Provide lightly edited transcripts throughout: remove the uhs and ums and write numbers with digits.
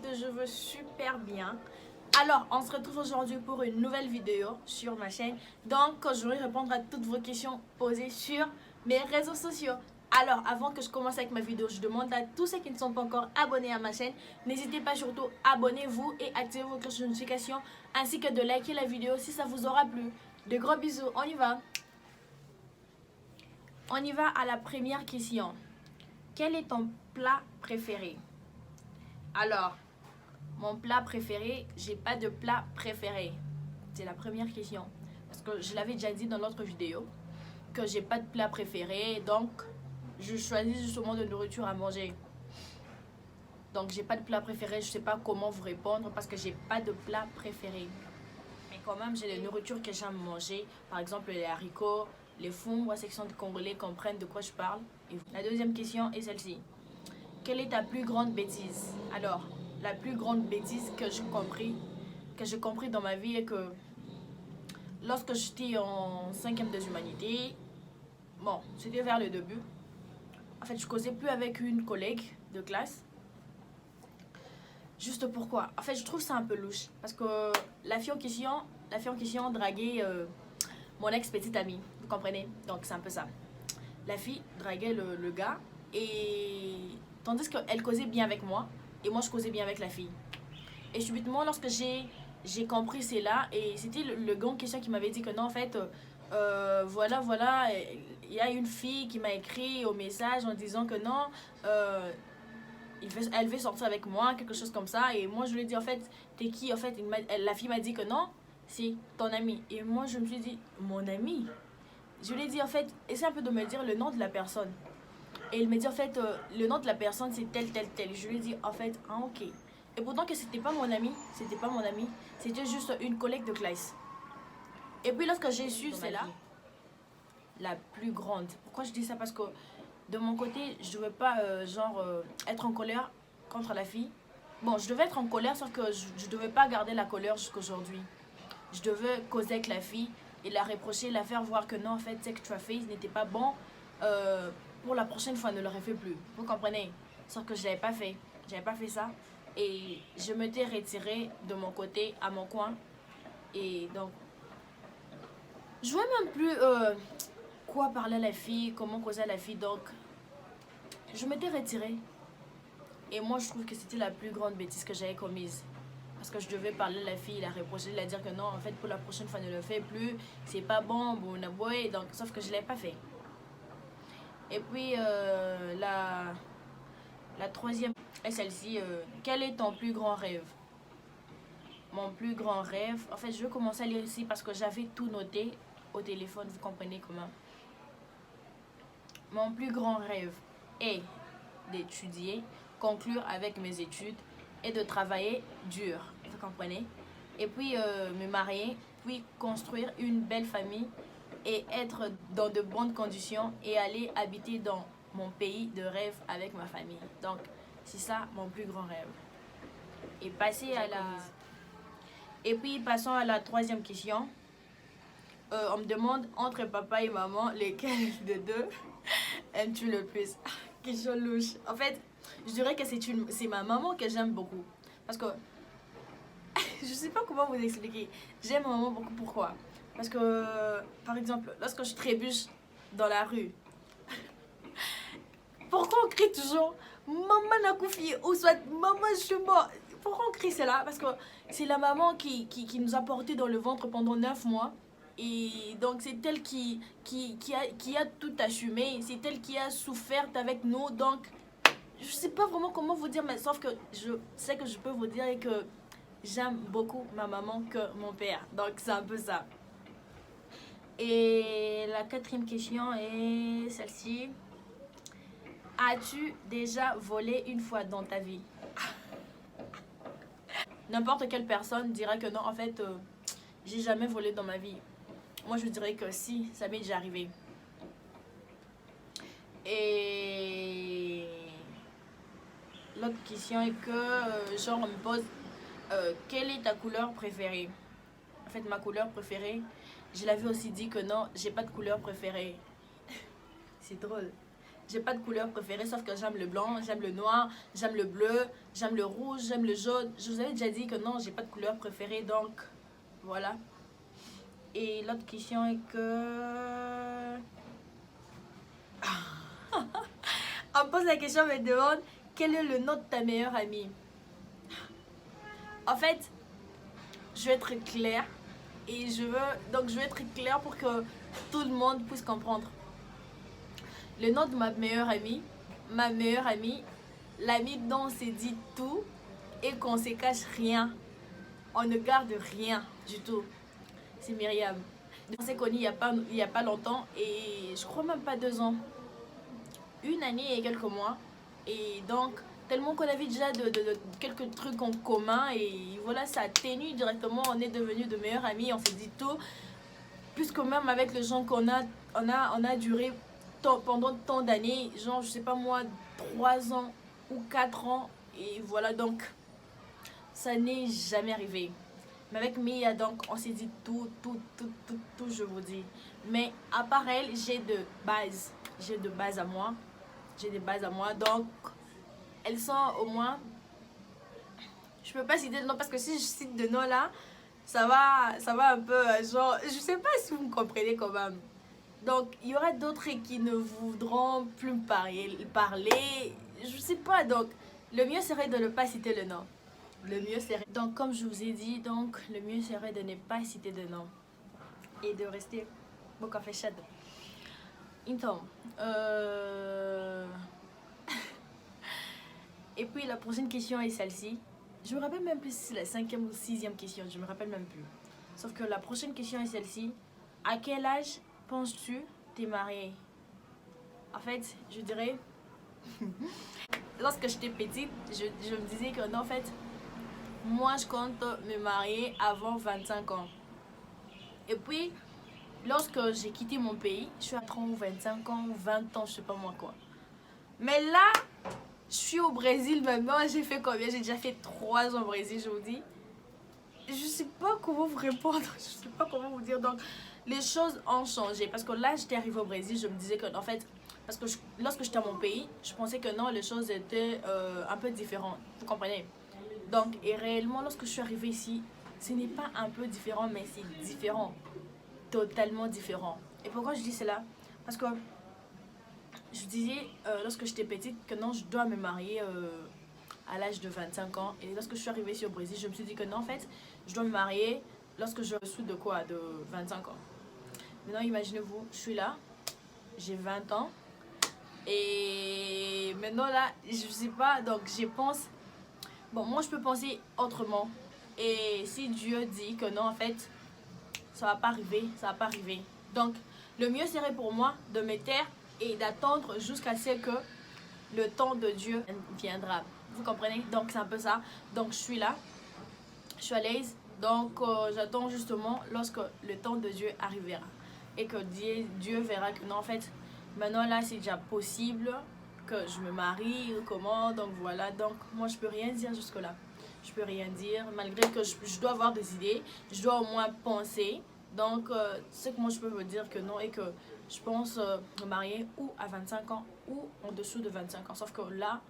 que je veux super bien. Alors, on se retrouve aujourd'hui pour une nouvelle vidéo sur ma chaîne. Donc, je vais répondre à toutes vos questions posées sur mes réseaux sociaux. Alors, avant que je commence avec ma vidéo, je demande à tous ceux qui ne sont pas encore abonnés à ma chaîne, n'hésitez pas surtout, abonnez-vous et activez vos cloches de notification, ainsi que de liker la vidéo si ça vous aura plu. De gros bisous, on y va. On y va à la première question. Quel est ton plat préféré? Alors, mon plat préféré, j'ai pas de plat préféré. C'est la première question. Parce que je l'avais déjà dit dans l'autre vidéo, que j'ai pas de plat préféré, donc je choisis justement de nourriture à manger. Donc j'ai pas de plat préféré, je sais pas comment vous répondre parce que j'ai pas de plat préféré. Mais quand même, j'ai des nourritures que j'aime manger. Par exemple, les haricots, les fungos, section de Congolais comprennent de quoi je parle. Et la deuxième question est celle-ci. Quelle est ta plus grande bêtise? Alors, la plus grande bêtise que j'ai compris dans ma vie est que lorsque j'étais en 5e des humanités, bon, c'était vers le début. En fait, je causais plus avec une collègue de classe. Juste pourquoi? En fait, je trouve ça un peu louche. Parce que la fille en question draguait mon ex-petite amie. Vous comprenez? Donc, c'est un peu ça. La fille draguait le gars. Et tandis qu'elle causait bien avec moi. Et moi, je causais bien avec la fille. Et subitement, lorsque j'ai compris cela, et c'était le gars en question qui m'avait dit que non, en fait, voilà, il y a une fille qui m'a écrit au message en disant que non, elle veut sortir avec moi, quelque chose comme ça. Et moi, je lui ai dit, en fait, t'es qui? En fait, la fille m'a dit que non, c'est ton ami. Et moi, je me suis dit, mon ami? Je lui ai dit, en fait, essaie un peu de me dire le nom de la personne. Et il m'a dit, en fait, le nom de la personne, c'est tel. Je lui ai dit, en fait, ah, ok. Et pourtant que c'était pas mon ami, c'était juste une collègue de classe. Et puis lorsque j'ai su, c'est là, la plus grande. Pourquoi je dis ça? Parce que de mon côté, je ne devais pas, être en colère contre la fille. Bon, je devais être en colère, sauf que je ne devais pas garder la colère jusqu'aujourd'hui. Je devais causer avec la fille et la reprocher, la faire voir que non, en fait, ce que tu as fait, ce n'était pas bon. Pour la prochaine fois, ne le refais plus. Vous comprenez? Sauf que je n'avais pas fait. J'avais pas fait ça. Et je m'étais retirée de mon côté, à mon coin. Et donc, je ne vois même plus quoi parler à la fille, comment causer à la fille. Donc, je m'étais retirée. Et moi, je trouve que c'était la plus grande bêtise que j'avais commise. Parce que je devais parler à la fille, la reprocher, la dire que non, en fait, pour la prochaine fois, ne le fais plus. C'est pas bon, bon, donc, sauf que je ne l'ai pas fait. Et puis, la troisième est celle-ci. Quel est ton plus grand rêve? Mon plus grand rêve... En fait, je vais commencer à lire ici parce que j'avais tout noté au téléphone. Vous comprenez comment? Mon plus grand rêve est d'étudier, conclure avec mes études et de travailler dur. Vous comprenez? Et puis, me marier, puis construire une belle famille et être dans de bonnes conditions et aller habiter dans mon pays de rêve avec ma famille. Donc, c'est ça mon plus grand rêve. Et passer à la... Et puis, passons à la troisième question. On me demande, entre papa et maman, lesquels de deux aimes-tu le plus? Question louche. En fait, je dirais que c'est ma maman que j'aime beaucoup. Parce que, je sais pas comment vous expliquer. J'aime ma maman beaucoup. Pourquoi? Parce que, par exemple, lorsque je trébuche dans la rue, pourquoi on crie toujours Maman n'a couffé ou soit Maman je suis mort? Pourquoi on crie cela? Parce que c'est la maman qui nous a porté dans le ventre pendant 9 mois. Et donc c'est elle qui a tout assumé. C'est elle qui a souffert avec nous. Donc je sais pas vraiment comment vous dire, mais sauf que je sais que je peux vous dire que j'aime beaucoup ma maman que mon père. Donc c'est un peu ça. Et la quatrième question est celle-ci. As-tu déjà volé une fois dans ta vie? N'importe quelle personne dira que non, en fait, j'ai jamais volé dans ma vie. Moi, je dirais que si, ça m'est déjà arrivé. Et l'autre question est que, genre, on me pose, quelle est ta couleur préférée? En fait, ma couleur préférée, je l'avais aussi dit que non, j'ai pas de couleur préférée. C'est drôle. j'ai pas de couleur préférée, sauf que j'aime le blanc, j'aime le noir, j'aime le bleu, j'aime le rouge, j'aime le jaune. Je vous avais déjà dit que non, j'ai pas de couleur préférée, donc voilà. Et l'autre question est que... On me pose la question, on me demande quel est le nom de ta meilleure amie. En fait, je vais être claire et je veux être claire pour que tout le monde puisse comprendre. Le nom de ma meilleure amie, l'amie dont on s'est dit tout et qu'on se cache rien. On ne garde rien du tout. C'est Myriam. On s'est connus il y a pas longtemps et je crois même pas 2 ans. Une année et quelques mois. Et donc, tellement qu'on avait déjà de quelques trucs en commun et voilà, ça atténue directement. On est devenus de meilleurs amis, on s'est dit tout. Plus que même avec les gens on a duré pendant tant d'années, genre, je sais pas moi, 3 ans ou 4 ans. Et voilà, donc, ça n'est jamais arrivé. Mais avec Mia, donc, on s'est dit tout, je vous dis. Mais à part elle, j'ai de bases. J'ai de bases à moi. J'ai des bases à moi. Donc, elles sont au moins... Je peux pas citer de nom parce que si je cite de nom là, ça va un peu genre... Je sais pas si vous me comprenez quand même. Donc, il y aura d'autres qui ne voudront plus me parler. Je sais pas, donc, le mieux serait de ne pas citer le nom. Le mieux serait... Donc, comme je vous ai dit, donc, le mieux serait de ne pas citer de nom. Et de rester beaucoup fechado. Então, et puis la prochaine question est celle-ci. Je me rappelle même plus si c'est la 5e ou 6e question, je me rappelle même plus. Sauf que la prochaine question est celle-ci. À quel âge penses-tu t'es mariée? En fait, je dirais... Lorsque j'étais petite, je me disais que non, en fait, moi je compte me marier avant 25 ans. Et puis, lorsque j'ai quitté mon pays, je suis à 30 ou 25 ans, 20 ans, je sais pas moi quoi. Mais là, je suis au Brésil maintenant, j'ai fait combien? J'ai déjà fait 3 ans au Brésil, je vous dis. Je sais pas comment vous répondre, je sais pas comment vous dire. Donc, les choses ont changé. Parce que là, j'étais arrivée au Brésil, je me disais que, en fait, parce que lorsque j'étais à mon pays, je pensais que non, les choses étaient un peu différentes. Vous comprenez? Donc, et réellement, lorsque je suis arrivée ici, ce n'est pas un peu différent, mais c'est différent. Totalement différent. Et pourquoi je dis cela? Parce que je disais lorsque j'étais petite que non, je dois me marier à l'âge de 25 ans. Et lorsque je suis arrivée ici au Brésil, je me suis dit que non, en fait, je dois me marier lorsque je suis de quoi? De 25 ans. Maintenant, imaginez-vous, je suis là, j'ai 20 ans. Et maintenant là, je sais pas, donc je pense... Bon, moi je peux penser autrement. Et si Dieu dit que non, en fait, ça va pas arriver, ça va pas arriver. Donc, le mieux serait pour moi de me taire et d'attendre jusqu'à ce que le temps de Dieu viendra. Vous comprenez? Donc, c'est un peu ça. Donc, je suis là, je suis à l'aise. Donc, j'attends justement lorsque le temps de Dieu arrivera. Et que Dieu verra que non, en fait, maintenant là, c'est déjà possible que je me marie ou comment. Donc, voilà. Donc, moi, je peux rien dire jusque-là. Je peux rien dire, malgré que je dois avoir des idées. Je dois au moins penser. Donc, c'est que moi, je peux me dire que non et que je pense me marier ou à 25 ans ou en dessous de 25 ans. Sauf que là,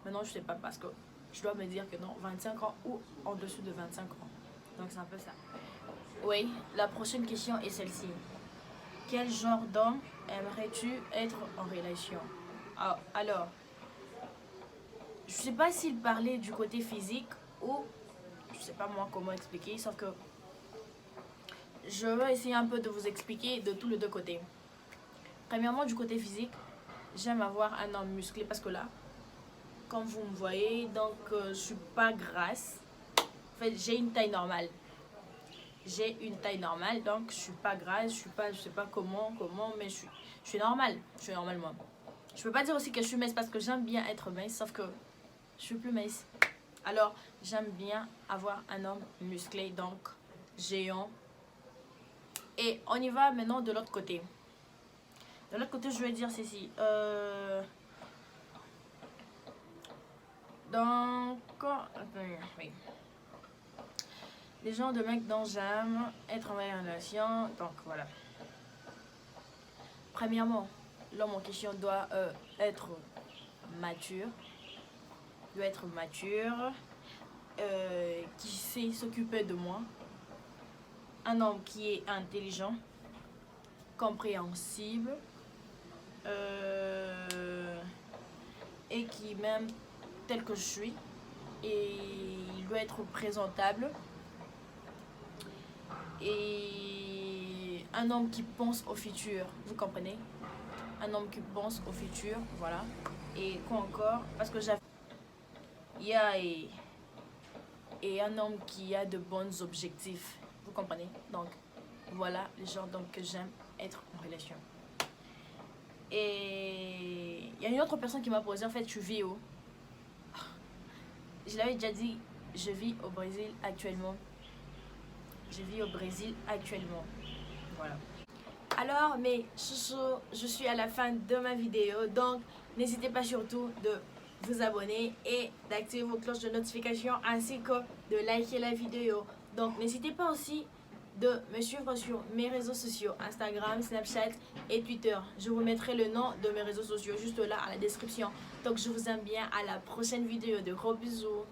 maintenant, je sais pas parce que je dois me dire que non, 25 ans ou en dessous de 25 ans. Donc, c'est un peu ça. Oui, la prochaine question est celle-ci. Quel genre d'homme aimerais-tu être en relation? Alors, je sais pas s'il parlait du côté physique ou je sais pas moi comment expliquer, sauf que je vais essayer un peu de vous expliquer de tous les deux côtés. Premièrement, du côté physique, j'aime avoir un homme musclé parce que là, comme vous me voyez, donc je suis pas grasse. En fait, j'ai une taille normale. J'ai une taille normale, donc je suis pas grasse, je sais pas comment, mais je suis normale. Je suis normale moi. Je peux pas dire aussi que je suis mince parce que j'aime bien être mince, sauf que je suis plus mince. Alors, j'aime bien avoir un homme musclé, donc géant. Et on y va maintenant de l'autre côté. De l'autre côté, je vais dire ceci. Donc, oui. Les gens de mecs dont j'aime être en relation. Donc, voilà. Premièrement, l'homme en question doit être mature. Qui sait s'occuper de moi. Un homme qui est intelligent, compréhensible, et qui m'aime tel que je suis. Et il doit être présentable. Et un homme qui pense au futur, vous comprenez? Un homme qui pense au futur, voilà. Et quoi encore? Parce que j'avais... Et un homme qui a de bons objectifs, vous comprenez? Donc, voilà les gens donc, que j'aime être en relation. Et il y a une autre personne qui m'a posé, en fait, tu vis où? Je l'avais déjà dit, je vis au Brésil actuellement. Voilà. Alors, mes chouchous, je suis à la fin de ma vidéo. Donc, n'hésitez pas surtout de vous abonner et d'activer vos cloches de notification ainsi que de liker la vidéo. Donc, n'hésitez pas aussi de me suivre sur mes réseaux sociaux, Instagram, Snapchat et Twitter. Je vous mettrai le nom de mes réseaux sociaux juste là à la description. Donc, je vous aime bien. À la prochaine vidéo. De gros bisous.